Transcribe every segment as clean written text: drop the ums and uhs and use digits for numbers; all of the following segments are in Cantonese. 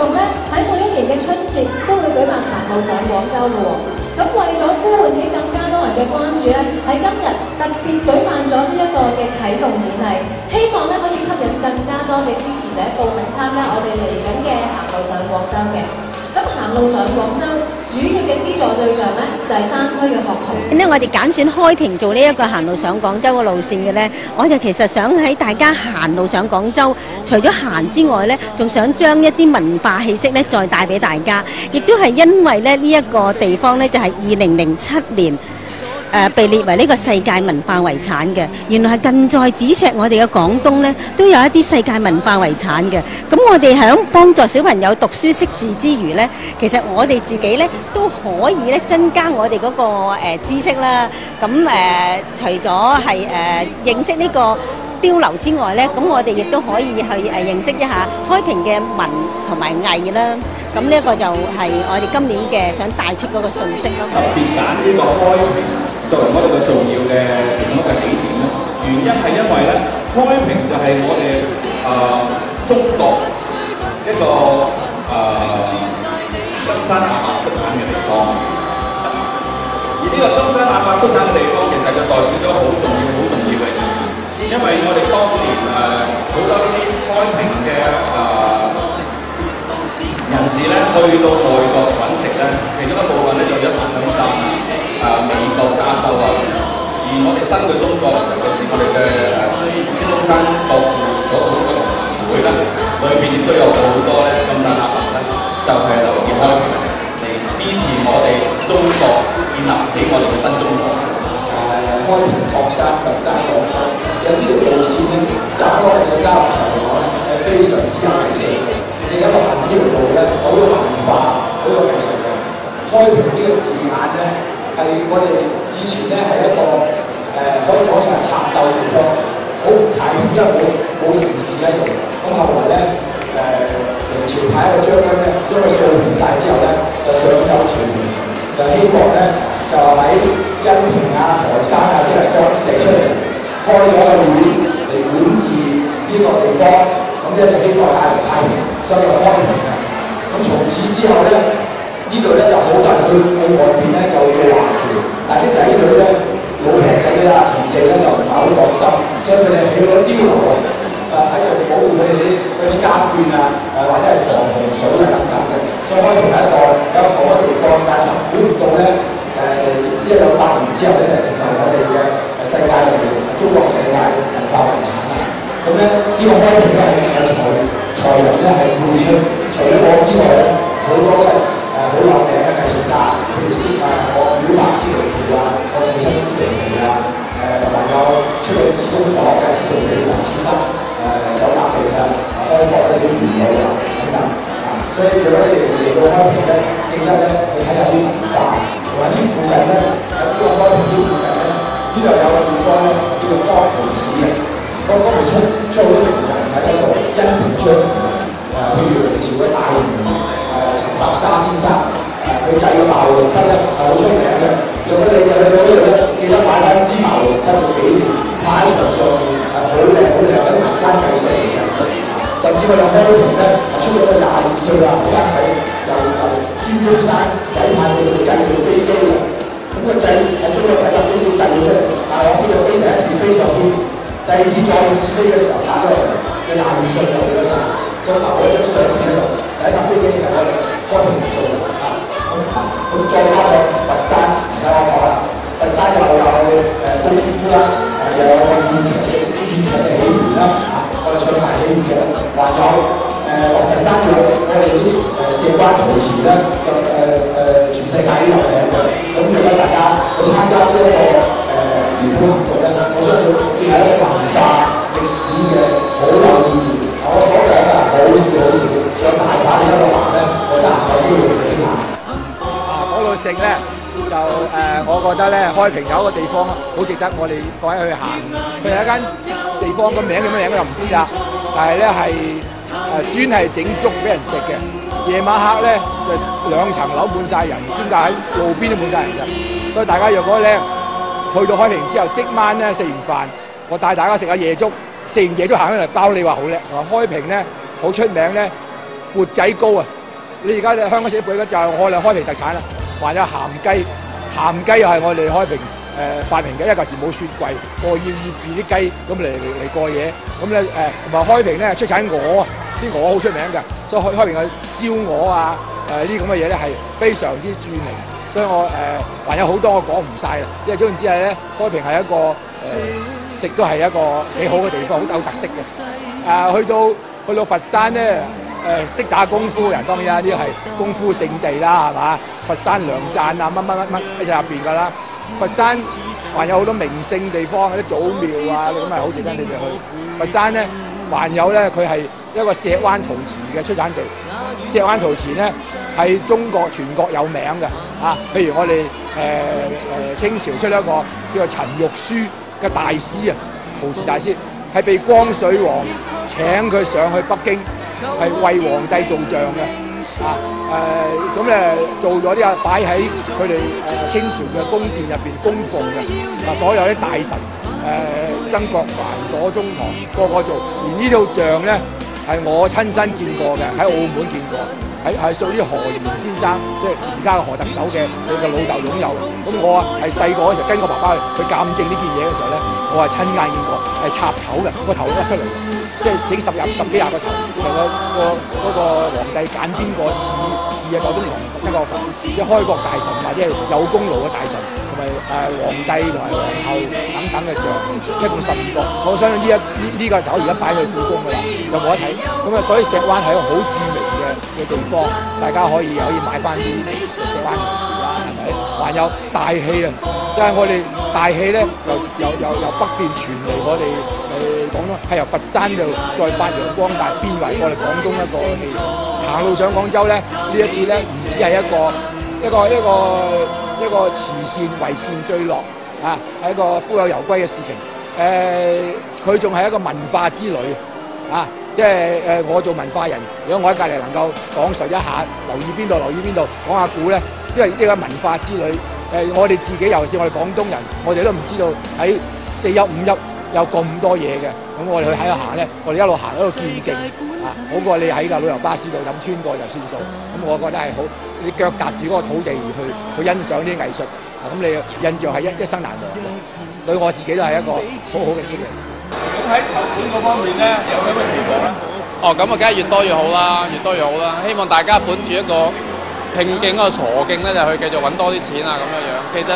共咧喺每一年嘅春節都會舉辦行路上廣州嘅喎。咁為咗呼喚起更加多人嘅關注咧，喺今日特別舉辦咗呢一個嘅啟動典禮，希望咧可以吸引更加多嘅支持者報名參加我哋嚟緊嘅行路上廣州嘅。咁行路上廣州主要嘅資助對象咧就係山區嘅學童。呢我哋揀選開平做呢一個行路上廣州嘅路線嘅呢，我就其實想喺大家行路上廣州，除咗行之外呢，仲想將一啲文化氣息呢再帶俾大家。亦都係因為咧呢一個地方呢，就係2007年。被列為呢個世界文化遺產嘅，原來係近在咫尺，我哋嘅廣東呢都有一啲世界文化遺產嘅。咁我哋喺幫助小朋友讀書識字之餘呢，其實我哋自己呢都可以咧增加我哋嗰個知識啦。咁除咗係認識呢個碉樓之外呢，咁我哋亦都可以去認識一下開平嘅文同埋藝啦。咁呢一個就係我哋今年嘅想帶出嗰個信息咯。特別揀呢個開平作為我哋嘅重要嘅其中一個起點咧，原因係因為咧，開平就係我哋中國一個金山亞伯出產嘅地方。而呢個金山亞伯出產嘅地方，其實就代表咗好重要嘅意義。因為我哋當年好多呢啲開平嘅人士咧，去到外國揾食咧，其中一部分咧就有檀香山美國加州啊。而我哋新嘅中國，尤其是我哋嘅孫中山國父所屬嘅農民會咧，裏邊亦都有好多咧金山亞伯咧，就係嚟自開平嚟支持我哋中國建立起我哋嘅新中國。開平學生佛山廣州有呢條路線咧，走開嘅交流場嚟講咧，係非常之有藝術嘅。你而家行呢條路咧，好有文化，好有藝術嘅。開平呢個字眼咧，係我哋以前咧係一個可以講成係插鬥地方，好唔太平，因為冇城市喺度。咁後來咧明朝派一個將軍咧，將佢掃平晒之後咧，就上奏朝廷，就希望咧就喺恩平啊、台山啊、先嚟割地出嚟，開咗個會嚟管治呢個地方，咁咧就希望帶嚟太平，所以就開平嘅。咁從此之後咧，呢度咧就好多人去外邊咧就做華僑，但係啲仔女咧老餅仔啦、田地咧就唔係好放心，所以佢哋起咗碉樓喺度保護佢哋啲家眷啊，或者係防洪水啊等等嘅。所以開平係一個好嘅地方，但係估唔到咧。198年之後咧，就成為我哋嘅世界嘅中國世界文化遺產啦。咁咧，呢個開平咧係有才能咧係輩出，除咗我之外咧，好多咧好有名嘅藝術家，譬如我表白司徒橋啊，我父親司徒橋啊，還有出去自工大學嘅司徒李林先生，有特別嘅開拓一啲事業啊等等。所以如果你嚟到開平咧，記得咧你睇下啲文化。同埋呢附近咧，喺呢個開平呢附近咧，呢度有個地方咧叫做江浦市嘅。江浦出咗好多名人喺嗰度，恩平張譬如明朝嘅大儒陳白沙先生，佢製嘅茅蘆筆咧係好出名嘅。如果你去到呢度咧，記得買翻支茅蘆筆做紀念，擺喺牆上面係好靚好靚嘅民間藝術嚟嘅。甚至我哋開平咧出咗個22歲啊，後生仔由孫中山委派佢哋製造飛機嘅，咁個製係中國第一架飛機製造出嚟，但係我先個飛第一次飛上天，第二次再試飛嘅時候打咗嚟，佢22歲就去咗啦，就留咗張相片喺度，第一架飛機就係我哋開平做嘅啊，咁再加上佛山，唔使我講啦，佛山又有功夫啦，又有粵劇嘅起源啦，我哋唱埋起源嘅，還有佛山嘅我哋啲石關陶瓷咧，全世界都有名嘅。咁如果大家去參加呢一個聯歡活動咧，我相信係一個文化歷史嘅好有意義。我所講嘅好少，有大把嘅一個行咧，我得閒有機會去傾下。講到食咧，就我覺得咧，開平有一個地方好值得我哋各位去行。佢係一間地方，個名叫咩名我又唔知啦，但係咧係專係整粥俾人食嘅。夜晚黑咧就2層樓滿晒人，兼夾喺路邊都滿晒人嘅。所以大家若果咧去到開平之後，即晚咧食完飯，我帶大家食下夜粥，食完夜粥行翻嚟包你話好叻。開平咧好出名咧，缽仔糕啊！你而家香港食缽仔就係我哋開平特產啦，還有鹹雞，鹹雞又係我哋開平發明嘅，因為舊時冇雪櫃，我要醃住啲雞咁嚟過夜，咁咧同埋開平咧出產鵝，啲鵝好出名嘅，所以開平嘅燒鵝啊呢啲咁嘅嘢咧係非常之著名，所以我還有好多我講唔晒啦，因為總言之係咧開平係一個食都係一個幾好嘅地方，好有特色嘅。去到佛山咧。識打功夫人當然呢啲係功夫聖地啦，係嘛？佛山良贊啊，乜一齊入邊㗎啦。佛山還有好多名勝地方，啲祖廟啊，咁係好值得你哋去。佛山咧，還有咧，佢係一個石灣陶瓷嘅出產地。石灣陶瓷咧係中國全國有名嘅啊。譬如我哋清朝出咗一個叫做陳玉書嘅大師啊，陶瓷大師係被光緒皇請佢上去北京。係為皇帝做像嘅，咁咧做咗啲擺喺佢哋清朝嘅宮殿入邊供奉嘅，所有啲大臣曾國藩、左宗棠個個做，而呢套像咧係我親身見過嘅，喺澳門見過，係屬於何賢先生，即係而家嘅何特首嘅佢嘅老豆擁有。咁我係細個嗰時候跟我爸爸去鑑證呢件嘢嘅時候咧，我係親眼見過，係插頭嘅，個頭甩出嚟。即係整十幾廿個頭，嗰個皇帝揀邊個試就都唔同一個份，即係開國大臣或者係有功勞嘅大臣，同埋皇帝同埋皇后等等嘅像，一共12個。我相信呢個頭而家擺去故宮㗎啦，就冇得睇。咁啊，所以石灣係一個好著名嘅地方，大家可以買翻啲石灣陶瓷啦，係咪？還有大戲啊，即係我哋大戲咧，由北邊傳嚟我哋。廣東係由佛山度再發揚光大，變為我哋廣東一個戲。行路上廣州咧，呢一次咧唔止係一個慈善為善最樂啊，係一個夫有攸歸嘅事情。佢仲係一個文化之旅啊！即係我做文化人，如果我喺隔離能夠講述一下，留意邊度講下古咧，因為呢個文化之旅。我哋自己尤其是我哋廣東人，我哋都唔知道喺4邑5邑。有咁多嘢嘅，咁我哋去喺度行咧，我哋一路行一路見證啊，好過你喺架旅遊巴士度咁穿過就算數。咁我覺得係好，你腳踏住嗰個土地而去欣賞啲藝術，咁你印象係一生難忘嘅。對我自己都係一個好好嘅經歷。咁喺籌款嗰方面咧，有咩期望咧？哦，咁啊，梗係越多越好啦，越多越好啦。希望大家本住一個拼勁、一個傻勁咧，就去繼續揾多啲錢啊，咁樣樣。其實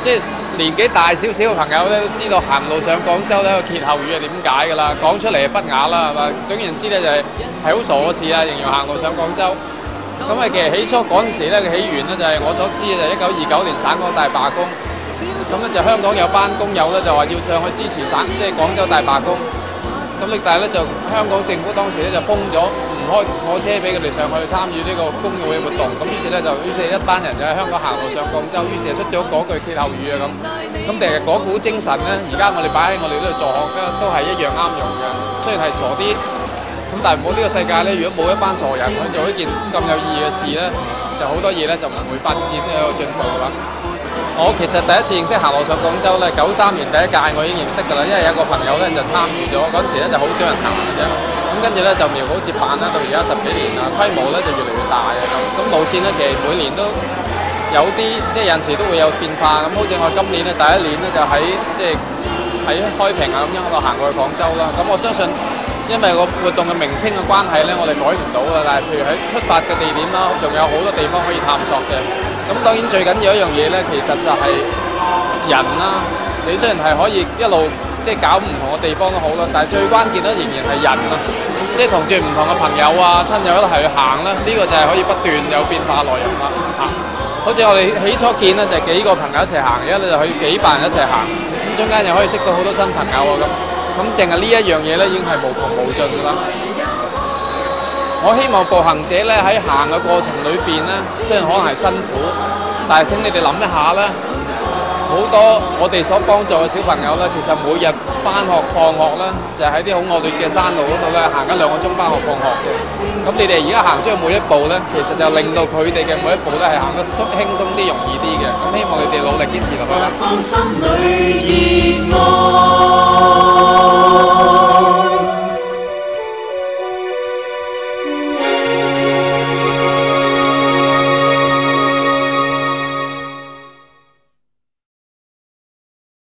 即係年紀大少少嘅朋友咧，都知道行路上廣州咧個歇後語係點解㗎啦，講出嚟係不雅啦，係嘛？總言之咧就係好傻嘅事啊，形容行路上廣州。咁其實起初嗰陣時咧嘅起源咧就係我所知嘅就係1929年省港大罷工，咁咧就香港有班工友咧就話要上去支持即係廣州大罷工。咁但係咧就香港政府當時咧就封咗，唔開火車俾佢哋上去參與呢個工會嘅活動。咁於是一班人就喺香港行路上廣州，於是就出咗嗰句歇後語啊咁。咁其實嗰股精神咧，而家我哋擺喺我哋呢度助學咧，都係一樣啱用嘅。雖然係傻啲，咁但係冇呢個世界咧，如果冇一班傻人去做一件咁有意義嘅事咧，就好多嘢咧就唔會發展呢個進步啦。我其實第一次認識行路上廣州咧，93年第一屆我已經認識㗎啦，因為有個朋友咧就參與咗，嗰陣時咧就好少人行嘅啫。咁跟住咧就苗好接棒啦，到而家10幾年啦，規模咧就越嚟越大啊咁。路線咧其實每年都有啲即係有陣時都會有變化。咁好似我今年咧第一年咧就喺開平啊咁樣喺度行過去廣州啦。咁我相信因為個活動嘅名稱嘅關係咧，我哋改唔到㗎。但係譬如喺出發嘅地點啦，仲有好多地方可以探索嘅。咁當然最緊要一樣嘢咧，其實就係人啦。你雖然係可以一路即係搞唔同嘅地方都好啦，但係最關鍵咧仍然係人啊！即係同住唔同嘅朋友啊、親友一齊去行啦，呢個就係可以不斷有變化內容啦。好似我哋起初見咧就係幾個朋友一齊行，而家你就可以幾百人一齊行，咁中間又可以識到好多新朋友啊咁淨係呢一樣嘢咧已經係無窮無盡㗎啦。我希望步行者咧喺行嘅過程裏邊咧，雖然可能係辛苦，但係請你哋諗一下咧，好多我哋所幫助嘅小朋友咧，其實每日返學放學咧，就喺啲好惡劣嘅山路嗰度咧，行緊2個鐘返學放學嘅。咁你哋而家行出去每一步咧，其實就令到佢哋嘅每一步咧係行得輕鬆啲、容易啲嘅。咁希望你哋努力堅持落去啦。